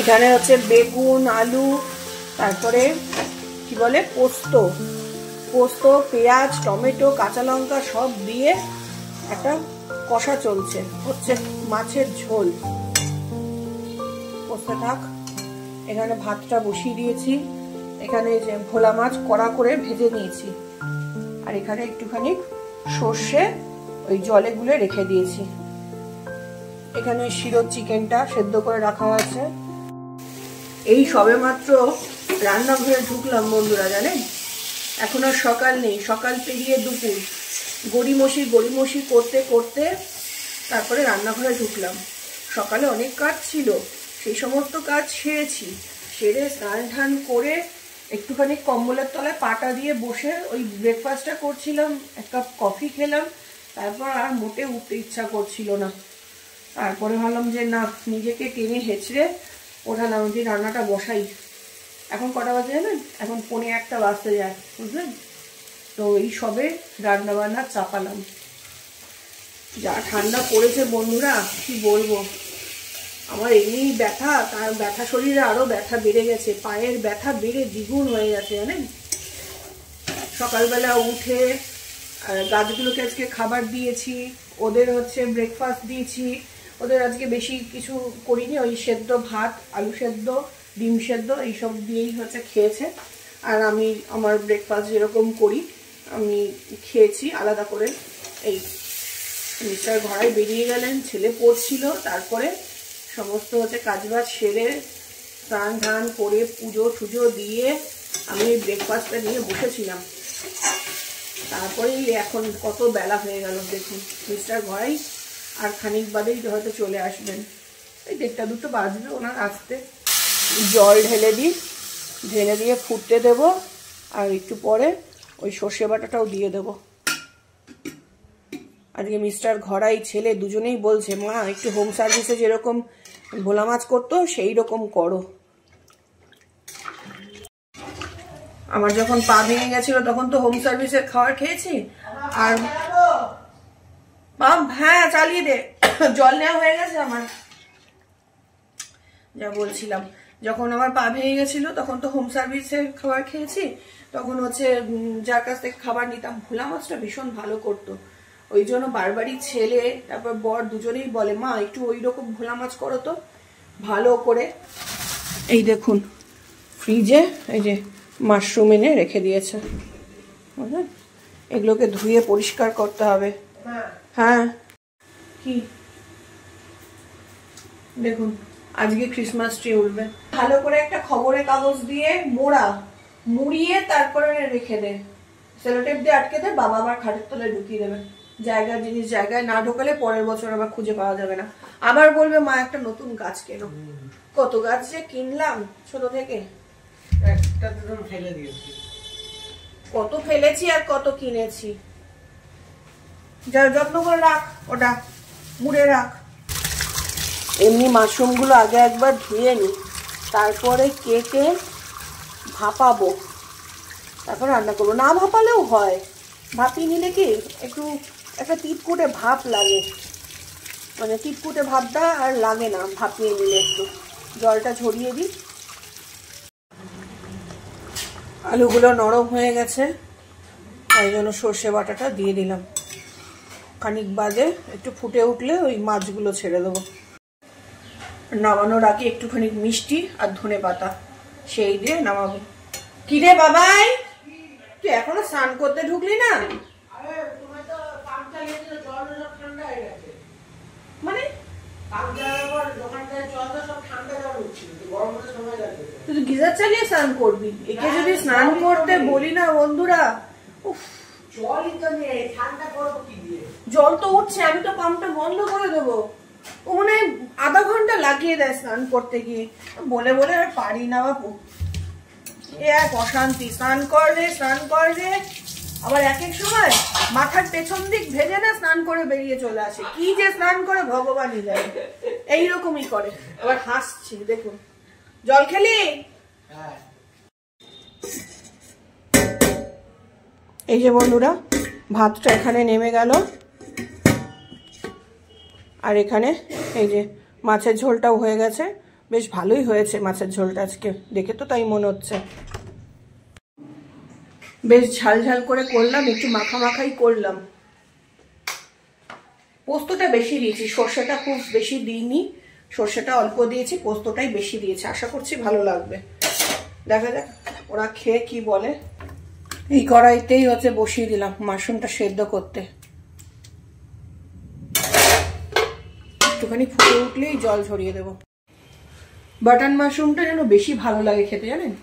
এখানে হচ্ছে বেগুন, আলু, তারপরে কি বলে পোস্ত, পেঁয়াজ, টমেটো, কাঁচা লঙ্কা সব দিয়ে একটা কষা চলছে, হচ্ছে মাছের ঝোল। পোস্ত থাক, এখানে ভাতটা বসিয়ে দিয়েছি। এখানে যে ভোলা মাছ কড়া করে ভেজে নিয়েছি, আর এখানে একটুখানি সর্ষে ওই জলে গুলে রেখে দিয়েছি। এখানে শিরোর চিকেনটা সেদ্ধ করে রাখা আছে। এই সবে মাত্র রান্নাঘরে ঢুকলাম বন্ধুরা, জানেন এখন আর সকাল নেই, সকাল পেরিয়ে দুপুর, গড়িমসি করতে করতে তারপরে রান্নাঘরে ঢুকলাম। সকালে অনেক কাজ ছিল, সেই সমস্ত কাজ সেরে স্নান টান করে একটুখানি কম্বলের তলায় পাটা দিয়ে বসে ওই ব্রেকফাস্টটা করছিলাম, এক কাপ কফি খেলাম, তারপর আর মোটে উঠতে ইচ্ছা করছিল না। তারপরে ভাবলাম যে না, নিজেকে টেনে হেঁচড়ে ওঠালাম যে রান্নাটা বসাই। এখন কটা বাজে জানেন? এখন 1:45 বাজতে যায়, বুঝলেন তো। এই সবে রান্না বান্না চাপালাম। যা ঠান্ডা পড়েছে বন্ধুরা, কি বলবো। আমার এমনি ব্যথা, তার ব্যথা শরীরে আরো ব্যথা বেড়ে গেছে, পায়ের ব্যথা বেড়ে দ্বিগুণ হয়ে গেছে জানেন। সকালবেলা উঠে গাছগুলোকে আজকে খাবার দিয়েছি, ওদের হচ্ছে ব্রেকফাস্ট দিয়েছি। ওদের আজকে বেশি কিছু করিনি, ওই সেদ্ধ ভাত, আলু সেদ্ধ, ডিম সেদ্ধ এইসব দিয়েই হচ্ছে খেয়েছে। আর আমি আমার ব্রেকফাস্ট যেরকম করি আমি খেয়েছি আলাদা করে। এই মিস্টার ঘরায় বেরিয়ে গেলেন, ছেলে পড়ছিল, তারপরে সমস্ত হচ্ছে কাজবাজ সেরে স্নান ধান করে পুজো টুজো দিয়ে আমি ব্রেকফাস্টটা নিয়ে বসেছিলাম। তারপরেই এখন কত বেলা হয়ে গেল দেখুন। মিস্টার ঘরাই আর খানিক বাদেই হয়তো চলে আসবেন, এই 1:30-2 বাজবে ওনার আসতে। জল ঢেলে দিয়ে ফুটতে দেব, আর একটু পরে ওই সর্ষে বাটাটাও দিয়ে দেব। আজকে মিস্টার ঘরাই ছেলে দুজনেই বলছে, মা একটু হোম সার্ভিসে যেরকম ভোলা মাছ করতো সেই রকম করো। আমার যখন পা ভেঙে গেছিল তখন তো হোম সার্ভিসের খাবার খেয়েছি। আর হ্যাঁ চালিয়ে দে, জল নেওয়া হয়ে গেছে আমার। যা বলছিলাম, যখন আমার পা ভেঙে গেছিল তখন তো হোম সার্ভিসের খাবার খেয়েছি। তখন হচ্ছে যার কাছ থেকে খাবার নিতাম, ভোলা মাছটা ভীষণ ভালো করতো। ওই জন্য বারবারই ছেলে তারপর বর দুজনেই বলে, মা একটু ওই রকম ভোলা মাছ করো তো ভালো করে। এই দেখুন ফ্রিজে এই যে মাশরুম এনে রেখে দিয়েছে, বুঝলেন। এগুলোকে ধুয়ে পরিষ্কার করতে হবে। হ্যাঁ কি দেখুন, আজকে ক্রিসমাস ট্রি উঠবে। ভালো করে একটা খবরের কাগজ দিয়ে মুড়িয়ে তারপরে রেখে দে, সেলোটেপ দিয়ে আটকে দে, বাবা আবার খাটের তলায় ঢুকিয়ে দেবে। জিনিস জায়গায় না ঢোকালে পরের বছর আবার খুঁজে পাওয়া যাবে না। আবার বলবে মা একটা নতুন গাছ কেন। কত গাছ যে কিনলাম ছোট থেকে, কত ফেলেছি আর কত কিনেছি। যার যত্ন করে রাখ, ওটা মুড়ে রাখ। এমনি মাশরুম গুলো আগে একবার ধুয়ে নি, তারপরে কেটে ভাপাবো, তারপর রান্না করবো। না ভাপালেও হয়, ভাপিয়ে নিলে কি একটু একটা টিপকুটে ভাপ লাগে, মানে টিপকুটে ভাবটা আর লাগে না ভাপিয়ে নিলে। একটু জলটা ঝরিয়ে দিই। আলুগুলো নরম হয়ে গেছে, তাই জন্য সর্ষে বাটাটা দিয়ে দিলাম। খানিক বাদে একটু ফুটে উঠলে ওই মাছগুলো ছেড়ে দেবো। নামানোর আগে একটুখানি মিষ্টি আর ধনে পাতা সেই দিয়ে নামাবো। কিরে বাবাই, তুই এখনো স্নান করতে ঢুকলি না? মানে তুই গিজার চালিয়ে স্নান করবি? একে যদি স্নান করতে বলি না বন্ধুরা, জল তো উঠছে, আমি তো পাম্পটা বন্ধ করে দেবো। ও মনে হয় আধা ঘন্টা লাগিয়ে দেয় স্নান করতে গিয়ে, বলে বলে আর পারি না বাপু। এ এক অশান্তি, স্নান কর রে, আবার এক এক সময় মাথার পেছন দিক ভেজে না স্নান করে বেরিয়ে চলে আসে। কি যে স্নান করে ভগবানই জানে, এইরকমই করে। আবার হাসছে দেখুন। জল খেলি? এই যে বন্ধুরা, ভাতটা এখানে নেমে গেল, আর এখানে এই যে মাছের ঝোলটাও হয়ে গেছে। বেশ ভালোই হয়েছে মাছের ঝোলটা আজকে, দেখে তো তাই মনে হচ্ছে। বেশ ঝাল ঝাল করে করলাম, একটু মাখা মাখাই করলাম। পোস্তটা বেশি দিয়েছি, সর্ষেটা খুব বেশি দিইনি, সর্ষেটা অল্প দিয়েছি, পোস্তটাই বেশি দিয়েছি। আশা করছি ভালো লাগবে, দেখা যাক ওরা খেয়ে কি বলে। এই কড়াইতেই হচ্ছে বসিয়ে দিলাম মাশরুমটা সেদ্ধ করতে। একটুখানি ফুটে উঠলেই জল ঝরিয়ে দেবো। বাটন মাশরুমটা যেন বেশি ভালো লাগে খেতে, জানেন?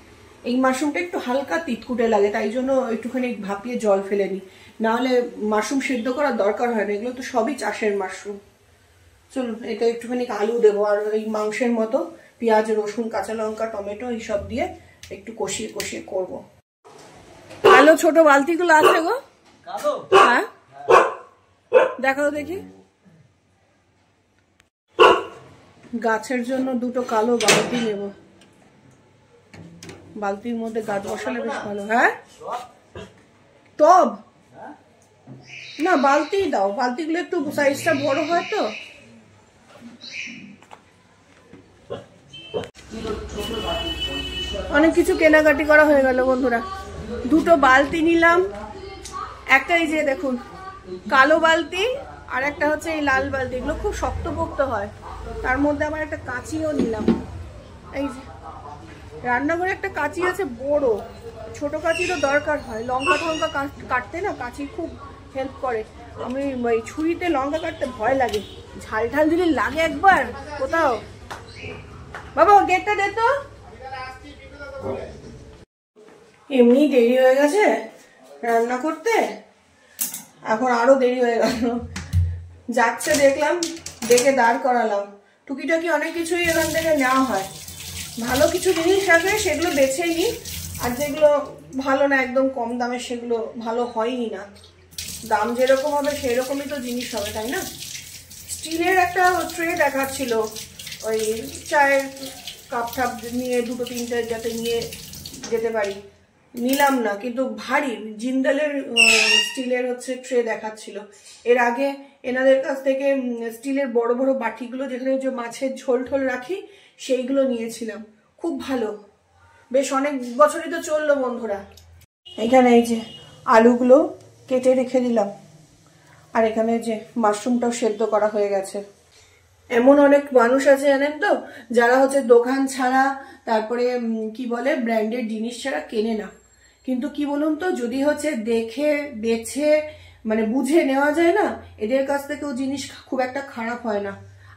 এই মাশরুমটা একটু হালকা তিতকুটে লাগে, তাই জন্য একটুখানি ভাপিয়ে জল ফেলে নিই, নাহলে মাশরুম সেদ্ধ করার দরকার হয় না। এগুলো তো সবই চাষের মাশরুম। চলুন, এটা একটুখানি আলু দেবো, আর এই মাংসের মতো পেঁয়াজ, রসুন, কাঁচা লঙ্কা, টমেটো এইসব দিয়ে একটু কষিয়ে কষিয়ে করবো। কালো ছোট বালতিগুলো আছে গো? হ্যাঁ, দেখাও দেখি। গাছের জন্য দুটো কালো বালতি নেব, বালতির মধ্যে গাছ বসালে বেশ ভালো। হ্যাঁ, টব না, বালতি দাও, বালতিগুলো একটু সাইজটা বড় হয় তো। অনেক কিছু কেনাকাটি করা হয়ে গেল বন্ধুরা। দুটো বালতি নিলাম, একটা এই যে দেখুন কালো বালতি, আর একটা হচ্ছে এই লাল বালতি। এগুলো খুব শক্তপোক্ত হয়। তার মধ্যে আবার একটা কাঁচিও নিলাম। এই যে রান্নাঘরে একটা কাঁচি আছে বড়, ছোট কাঁচিরও দরকার হয়। লঙ্কা টঙ্কা কাটতে না কাঁচি খুব হেল্প করে। আমি ওই ছুরিতে লঙ্কা কাটতে ভয় লাগে, ঝাল ঝাল যদি লাগে একবার কোথাও। বাবা গেটটা দে তো। এমনি দেরি হয়ে গেছে রান্না করতে, এখন আরো দেরি হয়ে গেল। যাচ্ছে দেখলাম, দেখে দাঁড় করালাম। টুকিটাকি অনেক কিছুই এখান থেকে নেওয়া হয়। ভালো কিছু জিনিস আছে সেগুলো বেছেই নিই, আর যেগুলো ভালো না একদম কম দামে সেগুলো ভালো হয়ই না। দাম যেরকম হবে সেই রকমই তো জিনিস হবে, তাই না? স্টিলের একটা ট্রে দেখাচ্ছিল, ওই চায়ের কাপ টাপ নিয়ে দুটো তিনটে যাতে নিয়ে যেতে পারি। নিলাম না, কিন্তু ভারী জিন্দালের স্টিলের হচ্ছে ট্রে দেখাচ্ছিল। এর আগে এনাদের কাছ থেকে স্টিলের বড় বড় বাটিগুলো যেখানে যে মাছের ঝোল ঠোল রাখি সেইগুলো নিয়েছিলাম, খুব ভালো। বেশ অনেক বছরই তো চললো বন্ধুরা। এখানে এই যে আলুগুলো কেটে রেখে দিলাম, আর এখানে যে মাশরুমটাও সেদ্ধ করা হয়ে গেছে। এমন অনেক মানুষ আছে জানেন তো, যারা হচ্ছে দোকান ছাড়া, তারপরে কি বলে ব্র্যান্ডেড জিনিস ছাড়া কেনে না। কিন্তু কি বলুন তো, যদি হচ্ছে দেখে বেছে মানে বুঝে নেওয়া যায় না, এদের কাছ থেকেও জিনিস খুব একটা খারাপ হয় না।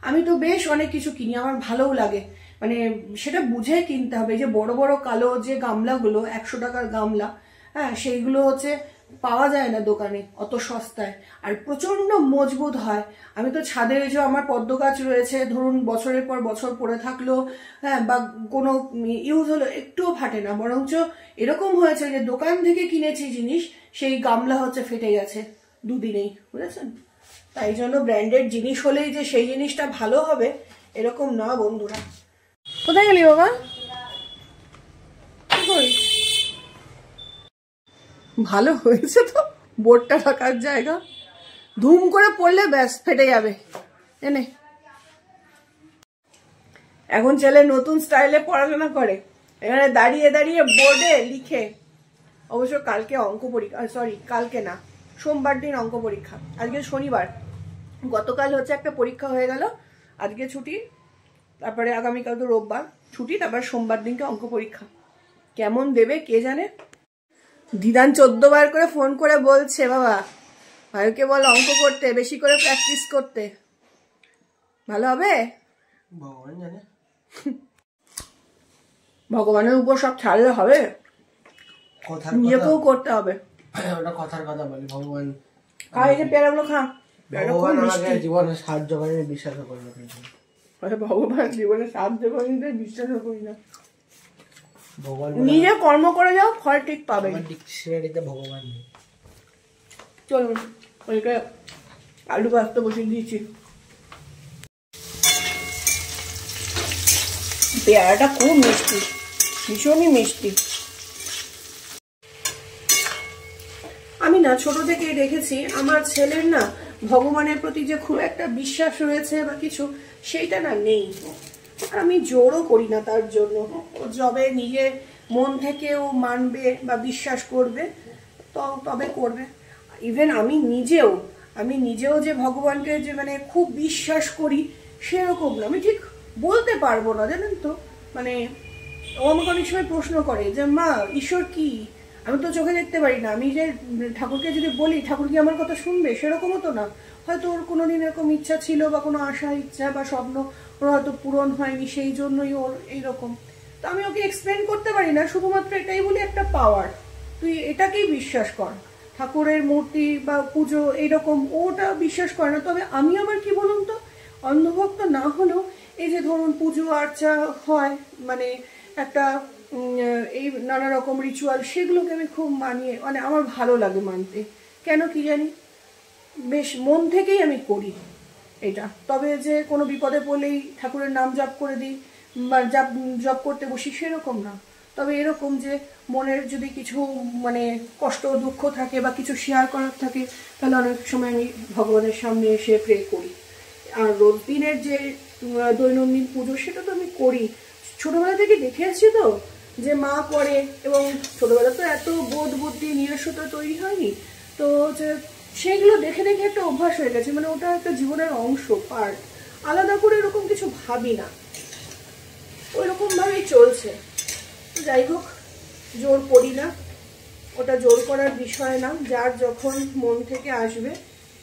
আমি তো বেশ অনেক কিছু কিনি, আমার ভালোও লাগে, মানে সেটা বুঝে কিনতে হবে। যে বড় বড় কালো যে গামলাগুলো 100 টাকার গামলা, হ্যাঁ সেইগুলো হচ্ছে পাওয়া যায় না দোকানে অত সস্তায়, আর প্রচন্ড মজবুত হয়। আমি তো ছাদে যে আমার পদ্ম গাছ রয়েছে, ধরুন বছরের পর বছর পড়ে থাকলো, হ্যাঁ, বা কোনো ইউজ হলো, একটুও ফাটে না। বরঞ্চ এরকম হয়েছে যে দোকান থেকে কিনেছি জিনিস, সেই গামলা হচ্ছে ফেটে গেছে দুদিনেই, বুঝেছেন? তাই জন্য ব্র্যান্ডেড জিনিস হলেই যে সেই জিনিসটা ভালো হবে এরকম না বন্ধুরা। কোথায় গেলি বাবা? ভালো হয়েছে তো বোর্ডটা রাখার জায়গা, ধুম করে পড়লে ব্যাস ফেটে যাবে। এনে এখন ছেলে নতুন স্টাইলে পড়াশোনা করে, এখানে দাঁড়িয়ে দাঁড়িয়ে বোর্ডে লিখে। অবশ্য কালকে অঙ্ক পরীক্ষা, সরি কালকে না, সোমবার দিন অঙ্ক পরীক্ষা। আজকে শনিবার, গতকাল হচ্ছে একটা পরীক্ষা হয়ে গেল, আজকে ছুটি, তারপরে আগামীকাল তো রোববার ছুটি, তারপর সোমবার দিনকে অঙ্ক পরীক্ষা। কেমন দেবে কে জানে। দিদান 14 বার করে ফোন করে বলছে, বাবা ভাইকে বল অঙ্ক করতে, বেশি করে প্র্যাকটিস করতে। ভালো হবে? ভগবান জানে। ভগবানের উপর সব ছাড়লে হবে, নিজেকেও করতে হবে। ওটা কথার কথা বলি, ভগবান এই যে পেয়ারাগুলো খা। ভগবান আমাকে জীবনে সাহায্য করেনি, বিশ্বাস করি না। ভগবান জীবনে সাহায্য করেনি, বিশ্বাসও করি না। ভগবান নিজে কর্ম করে যাও, ফল ঠিক পাবে। ডিকশনারিতে ভগবান নেই। চলুন ওইটা আলু ভাজতে বসিয়ে দিয়েছি। পেয়ারাটা খুব মিষ্টি, ভীষণই মিষ্টি। আমি না ছোট থেকে দেখেছি আমার ছেলের না ভগবানের প্রতি যে খুব একটা বিশ্বাস রয়েছে বা কিছু, সেইটা না নেই। আর আমি জোরও করি না তার জন্য। ও যবে নিজে মন থেকেও মানবে বা বিশ্বাস করবে তবে করবে। ইভেন আমি নিজেও যে ভগবানকে যে মানে খুব বিশ্বাস করি সেরকম না। আমি ঠিক বলতে পারবো না, জানেন তো। মানে ও আমাকে অনেক সময় প্রশ্ন করে যে মা ঈশ্বর কি, আমি তো চোখে দেখতে পারি না, আমি যে ঠাকুরকে যদি বলি ঠাকুর কি আমার কথা শুনবে? সেরকমও তো না। হয়তো ওর কোনোদিন এরকম ইচ্ছা ছিল বা কোনো আশা ইচ্ছা বা স্বপ্ন ওর হয়তো পূরণ হয়নি, সেই জন্যই ওর এইরকম। তো আমি ওকে এক্সপ্লেন করতে পারি না, শুধুমাত্র এটাই বলি একটা পাওয়ার, তুই এটাকেই বিশ্বাস কর। ঠাকুরের মূর্তি বা পুজো এইরকম ওটা বিশ্বাস করে না। তবে আমি আবার কি বলুন তো, অন্ধভক্ত না হলেও এই যে ধরুন পুজো আর্চা হয়, মানে একটা এই নানা রকম রিচুয়াল, সেগুলোকে আমি খুব মানিয়ে মানে আমার ভালো লাগে মানতে। কেন কি জানি, বেশ মন থেকেই আমি করি এটা। তবে যে কোনো বিপদে পড়লেই ঠাকুরের নাম জপ করে দিই বা জপ করতে বসি সেরকম না। তবে এরকম যে মনের যদি কিছু মানে কষ্ট দুঃখ থাকে বা কিছু শেয়ার করার থাকে, তাহলে অনেক সময় আমি ভগবানের সামনে এসে প্রে করি। আর রোজ দিনের যে দৈনন্দিন পুজো সেটা তো আমি করি, ছোটবেলা থেকে দেখে আসছি তো যে মা করে, এবং ছোটবেলা তো এত বোধ বুদ্ধি নিজস্বতা তৈরি হয়নি, তো যে সেইগুলো দেখে দেখে একটা অভ্যাস হয়ে গেছে। মানে ওটা একটা জীবনের অংশ, পার্ট। আলাদা করে এরকম কিছু ভাবি না, ওই রকম ভাবেই চলছে। যাই হোক, জোর করি না, ওটা জোর করার বিষয় না। যার যখন মন থেকে আসবে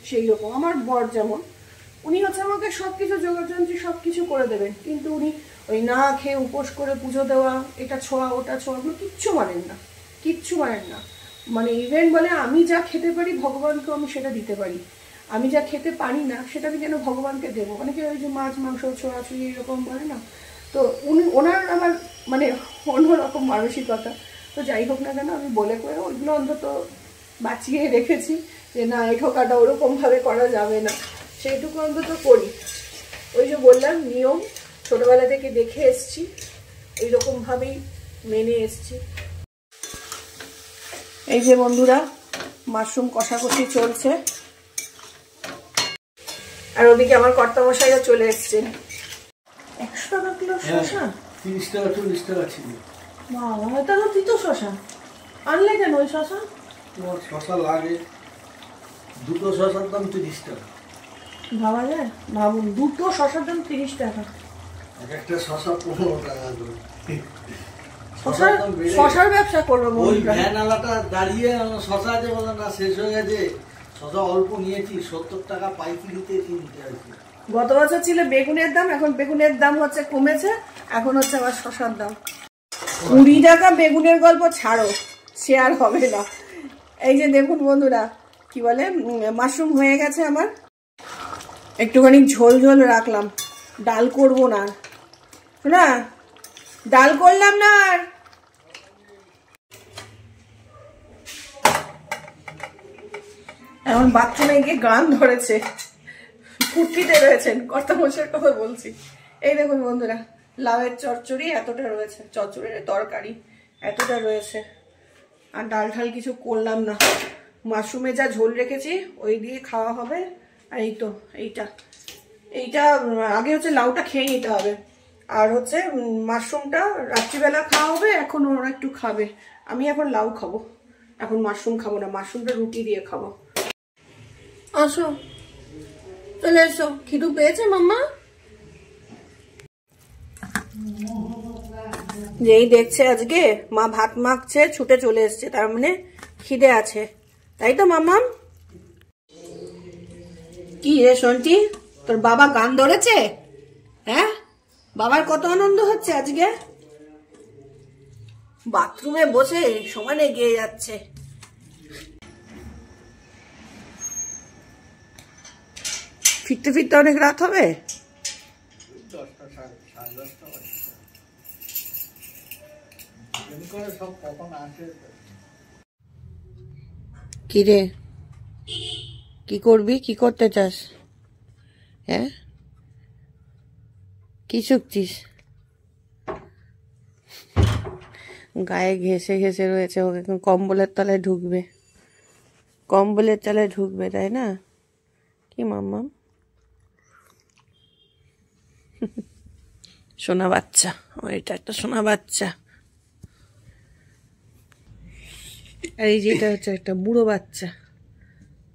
সেই রকম। আমার বর যেমন, উনি হচ্ছে আমাকে সবকিছু যোগাযন্ত্রী সবকিছু করে দেবেন, কিন্তু উনি ওই না খেয়ে উপোস করে পুজো দেওয়া, এটা ছোঁয়া ওটা ছোঁয়া, ওগুলো কিচ্ছু মানেন না, কিচ্ছু মানেন না। মানে ইভেন বলে আমি যা খেতে পারি ভগবানকেও আমি সেটা দিতে পারি, আমি যা খেতে পারি না সেটা আমি কেন ভগবানকে দেবো? অনেকে ওই যে মাছ মাংস ছোঁয়াছুঁই এরকম বলে না, তো ওনার আমার মানে অন্যরকম মানসিকতা। তো যাই হোক না কেন, আমি বলে করে ওইগুলো অন্তত বাঁচিয়ে রেখেছি যে না, এই ঠোকাটা ওরকমভাবে করা যাবে না, সেইটুকু অন্তত করি। ওই যে বললাম নিয়ম, ছোটবেলা থেকে দেখে এসছি, এইরকমভাবেই মেনে এসছি। এই যে বন্ধুরা, মাশরুম কষাকষি চলছে, আর ওদিকে আমার কর্তামশাইরা চলে এসছেন। 100 টাকা কিলো শসা? 30 টাকা 40 টাকা ছিল। বাবা, এটা তো তিতো শসা। আনলে কেন ওই শসা? তোমার শসা লাগে, দুটো শসার দাম 30 টাকা। ভাবা যায়? ভাবুন, দুটো শসার দাম 30 টাকা। এক একটা শসা 15 টাকা করে। শসার ব্যবসা করবো। ওই ভ্যানওয়ালাটা দাঁড়িয়ে শসা আছে বলে না শেষ হয়ে গেছে, শসা অল্প নিয়েছি, 70 টাকা পাইকারিতে কিনতে আছে। গত বছর ছিল বেগুনের দাম, এখন বেগুনের দাম হচ্ছে কমেছে, এখন হচ্ছে আবার শসার দাম 20 টাকা। বেগুনের গল্প ছাড়ো, সে আর হবে না। এই যে দেখুন বন্ধুরা, কি বলে, মাশরুম হয়ে গেছে আমার, একটুখানি ঝোল ঝোল রাখলাম, ডাল করবো না। শোনা, ডাল করলাম না। আর এখন বাথরুমে গিয়ে গান ধরেছে, ফুটকিতে রয়েছেন, কর্তা মশাইয়ের কথা বলছি। এই দেখুন বন্ধুরা, লাউয়ের চচ্চড়ি এতটা রয়েছে, চচ্চড়ির তরকারি এতটা রয়েছে, আর ডাল ঢাল কিছু করলাম না। মাশরুমে যা ঝোল রেখেছি ওই দিয়ে খাওয়া হবে। আর এই তো এইটা আগে হচ্ছে লাউটা খেয়ে নিতে হবে, আর হচ্ছে মাশরুমটা রাত্রিবেলা খাওয়া হবে। এখন ওরা একটু খাবে, আমি এখন লাউ খাবো, এখন মাশরুম খাবো না, মাশরুমটা রুটি দিয়ে খাবো। আসো, চলে এসো, খিদু পেয়েছে মাম্মা? যেই দেখছে আজকে মা ভাত মাখছে, ছুটে চলে এসছে, তার মানে খিদে আছে, তাই তো মাম্মাম? কি রে শোনটি, তোর বাবা গান ধরেছে? হ্যাঁ, বাবার কত আনন্দ হচ্ছে আজকে, বাথরুমে বসে সমানে গেয়ে যাচ্ছে। ফিরতে ফিরতে অনেক রাত হবে। কি রে, কি করবি, কি করতে চাস? হ্যাঁ, কি শুকছিস? গায়ে ঘেসে ঘেসে রয়েছে, ওকে কম্বলের তলায় ঢুকবে, কম্বলের তলায় ঢুকবে, তাই না? কি মাম্মা, সোনা বাচ্চা, এটা একটা সোনা বাচ্চা। আর এই যেটা হচ্ছে একটা বুড়ো বাচ্চা,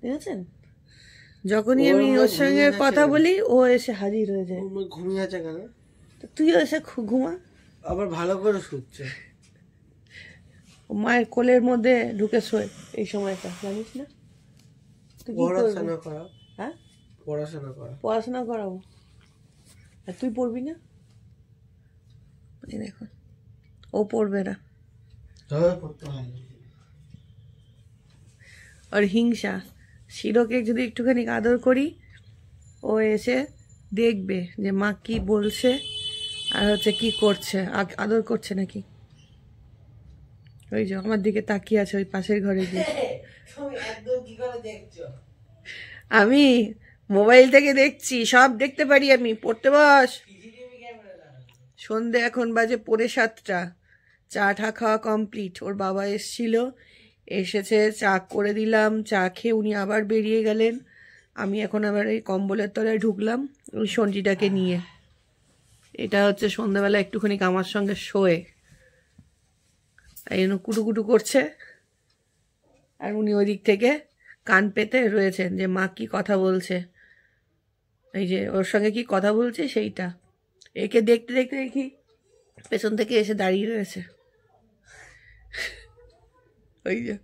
বুঝেছেন? যখনই আমি ওর সঙ্গে কথা বলি ও এসে হাজির হয়ে যায়। ঘুমিয়ে আছে কেন? তুইও এসে ঘুমা, আবার ভালো করে শুচ্ছে। মায়ের কোলের মধ্যে ঢুকে শোয় এই সময়টা, জানিস না? পড়াশোনা করা। হ্যাঁ, পড়াশোনা করাবো। আর তুই পড়বি না? দেখো, ও পড়বে না, আর হিংসা। শিরোকে যদি একটুখানি আদর করি, ও এসে দেখবে যে মা কি বলছে আর হচ্ছে কি করছে, আদর করছে নাকি। ওই যে আমার দিকে তাকিয়ে আছে ওই পাশের ঘরে গিয়ে। আমি মোবাইল থেকে দেখছি, সব দেখতে পারি আমি। পড়তে বস। সন্ধে এখন বাজে 7:45, চা ঠা খাওয়া কমপ্লিট। ওর বাবা এসেছে, চা করে দিলাম। চা খেয়ে উনি আবার বেরিয়ে গেলেন। আমি এখন আবার এই কম্বলের তলায় ঢুকলাম ওই সঞ্জিটাকে নিয়ে। এটা হচ্ছে সন্ধ্যাবেলা একটুখানি আমার সঙ্গে শোয়ে, এই জন্য কুটুকুটু করছে। আর উনি ওই দিক থেকে কান পেতে রয়েছেন যে মা কি কথা বলছে, এই যে ওর সঙ্গে কি কথা বলছে সেইটা। একে দেখতে দেখতে দেখি পেছন থেকে এসে দাঁড়িয়ে রয়েছে। ওই যে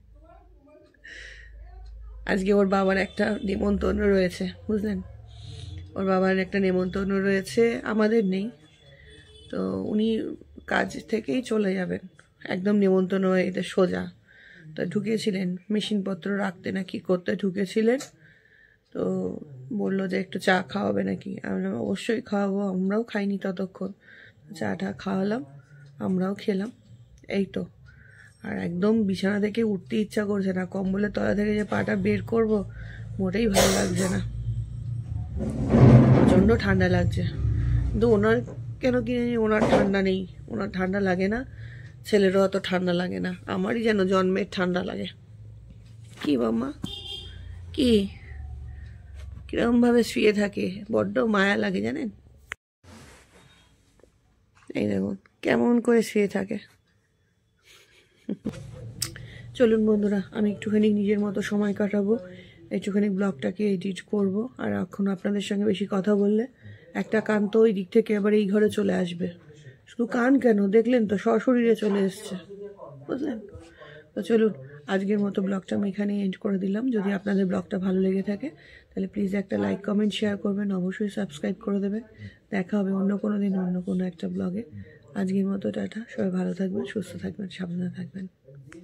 আজকে ওর বাবার একটা নেমন্তন্ন রয়েছে, বুঝলেন? ওর বাবার একটা নেমন্তন্ন রয়েছে, আমাদের নেই। তো উনি কাজ থেকেই চলে যাবেন, একদম নেমন্তন্ন এদের সোজা। তো ঢুকেছিলেন মেশিনপত্র রাখতে না কি করতে ঢুকেছিলেন। তো বললো যে একটু চা খাওয়াবে নাকি। আমরা অবশ্যই খাওয়াবো, আমরাও খাইনি ততক্ষণ। চা টা খাওয়ালাম, আমরাও খেলাম, এই তো। আর একদম বিছানা থেকে উঠতে ইচ্ছা করছে না, কম্বলের তলা থেকে যে পাটা বের করব মোটেই ভালো লাগছে না, প্রচণ্ড ঠান্ডা লাগছে। কিন্তু ওনার কেন কি জানি ওনার ঠান্ডা নেই, ওনার ঠান্ডা লাগে না, ছেলেরও অত ঠান্ডা লাগে না, আমারই যেন জন্মের ঠান্ডা লাগে। কি বাম্মা, কি কিরকম ভাবে শুয়ে থাকে, বড্ড মায়া লাগে জানেন। এই দেখুন কেমন করে শুয়ে থাকে। চলুন বন্ধুরা, আমি একটুখানি নিজের মতো সময় কাটাবো, একটুখানি ব্লগটাকে এডিট করব। আর এখন আপনাদের সঙ্গে বেশি কথা বললে একটা কান তো ওই দিক থেকে আবার এই ঘরে চলে আসবে। শুধু কান কেন, দেখলেন তো সশরীরে চলে এসছে, বুঝলেন? তো চলুন, আজকের মতো ব্লগটা আমি এখানে এন্ড করে দিলাম। যদি আপনাদের ব্লগটা ভালো লেগে থাকে তাহলে প্লিজ একটা লাইক কমেন্ট শেয়ার করবেন, অবশ্যই সাবস্ক্রাইব করে দেবেন। দেখা হবে অন্য কোনো দিন অন্য কোনো একটা ব্লগে। আজকের মতো টাটা, সবাই ভালো থাকবেন, সুস্থ থাকবেন, সাবধানে থাকবেন।